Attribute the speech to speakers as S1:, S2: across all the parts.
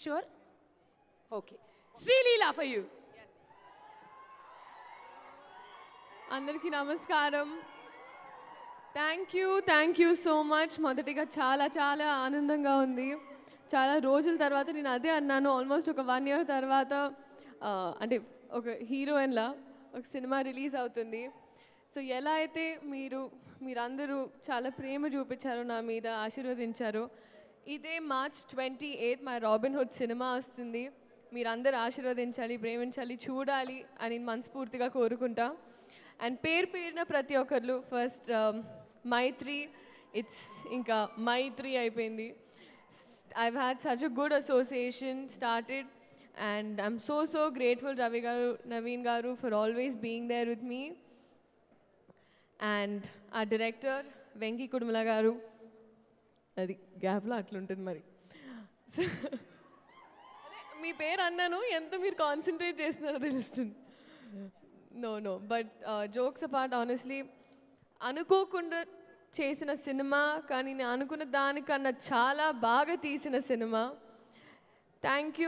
S1: Sure? Okay. Sri Leela for you.
S2: అందరికీ నమస్కారం. Thank you so much. మొదటిగా చాలా చాలా ఆనందంగా ఉంది. చాలా రోజుల తర్వాత నేను అదే అన్నాను, ఆల్మోస్ట్ ఒక 1 year తర్వాత అంటే ఒక హీరోయిన్లా ఒక సినిమా రిలీజ్ అవుతుంది. సో ఎలా అయితే మీరందరూ చాలా ప్రేమ చూపించారో, నా మీద ఆశీర్వదించారో, ఇదే March 28 మా రాబిన్ హుడ్ సినిమా వస్తుంది. మీరందరూ ఆశీర్వదించాలి, ప్రేమించాలి, చూడాలి అని మనస్ఫూర్తిగా కోరుకుంటా. అండ్ పేరున ప్రతి ఒక్కరు ఫస్ట్ మైత్రి, ఇట్స్ ఇంకా మైత్రి అయిపోయింది. I've had such a good association started and I'm so grateful Ravi garu, Naveen garu for always being there with me. And our director Venki Kudumala garu, adi gap lo atluntadi mari. మీ పేరు అన్నాను, ఎంత మీరు concentrate చేస్తున్నారో తెలుస్తుంది. No but jokes apart, honestly అనుకోకుండా చేసిన cinema, కానీ నేను అనుకున్న దానికన్నా చాలా బాగా తీసిన సినిమా. Thank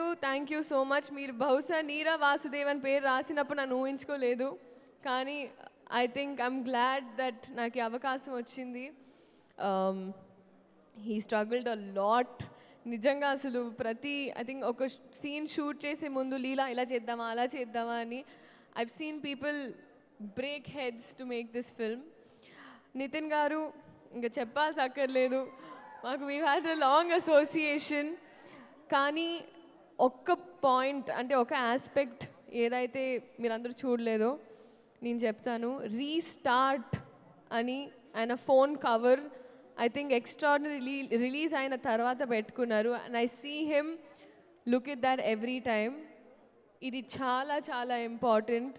S2: you so much. మీరు బహుశా నీరా వాసుదేవన్ పేరు రాసినప్పుడు నన్ను ఊహించుకోలేదు, కానీ I think I'm glad that నాకు ఈ అవకాశం వచ్చింది. He struggled a lot. నిజంగా అసలు ఐ థింక్ ఒక సీన్ షూట్ చేసే ముందు లీలా ఇలా చేద్దామా అలా చేద్దామా అని I've seen people break heads to make this film. Nithin గారు ఇంకా చెప్పాల్సి అక్కర్లేదు, మాకు we had a long association. కానీ ఒక్క పాయింట్, అంటే ఒక ఆస్పెక్ట్ ఏదైతే మీరందరూ చూడలేదో నేను చెప్తాను. రీస్టార్ట్ అని ఆయన phone cover I think extraordinary release అయిన తర్వాత పెట్టుకున్నారు. And I see him look it that every time. ఇది చాలా చాలా ఇంపార్టెంట్.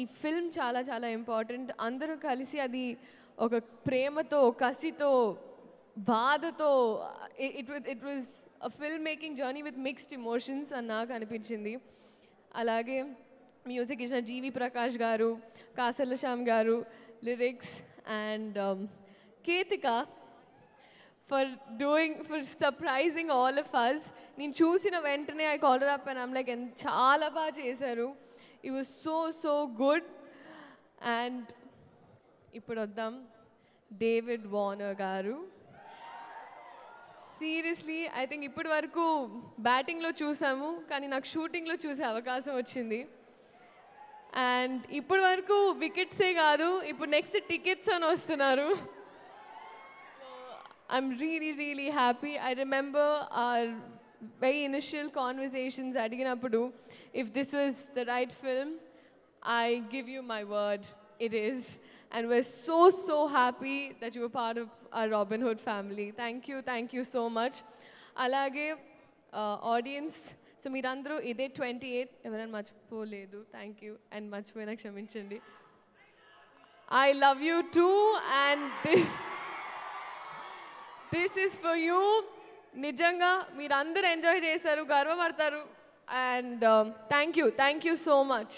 S2: ఈ ఫిల్మ్ చాలా చాలా ఇంపార్టెంట్. అందరూ కలిసి అది ఒక ప్రేమతో, కసితో, బాధతో, it was a film making journey with mixed emotions అని నాకు అనిపించింది. అలాగే మ్యూజిక్ ఇచ్చిన జీవి ప్రకాష్ గారు, కాసర్ల శ్యామ్ గారు, lyrics, and Ketika for surprising all of us. నేను చూసిన వెంటనే I call her up and I'm like చాలా బాగా చేశారు. It was so good. And ఇప్పుడు వద్దాం డేవిడ్ వార్నర్ గారు. సీరియస్లీ ఐ థింక్ ఇప్పటి వరకు బ్యాటింగ్లో చూసాము, కానీ నాకు షూటింగ్లో చూసే అవకాశం వచ్చింది. అండ్ ఇప్పటి వరకు వికెట్సే కాదు, ఇప్పుడు నెక్స్ట్ టికెట్స్ అని వస్తున్నారు. I'm really happy. I remember our very initial conversations అడిగినప్పుడు, if this was the right film, I give you my word, it is. And we're so happy that you were part of our Robin Hood family. Thank you so much. అలాగే audience, so మీరందరూ ఇదే 28 ఎవరైనా మర్చిపోలేదు, thank you. And మర్చిపోయినా క్షమించండి. I love you too, and this is for you. నిజంగా మీరందరూ enjoy చేశారు, గర్వపడతారు. And thank you so much.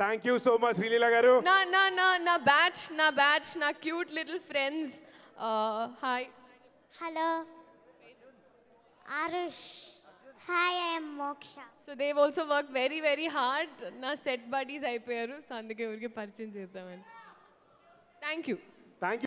S3: Thank you so much Sreeleela garu.
S2: నా బ్యాచ్ నా cute little friends. Hi.
S4: Hello Aarush. Hi, I am Moksha.
S2: So Dev also work very hard. నా set buddies అయిపోయారు, సో అందుకే ఊరికి పరిచయం చేద్దామని. Thank you.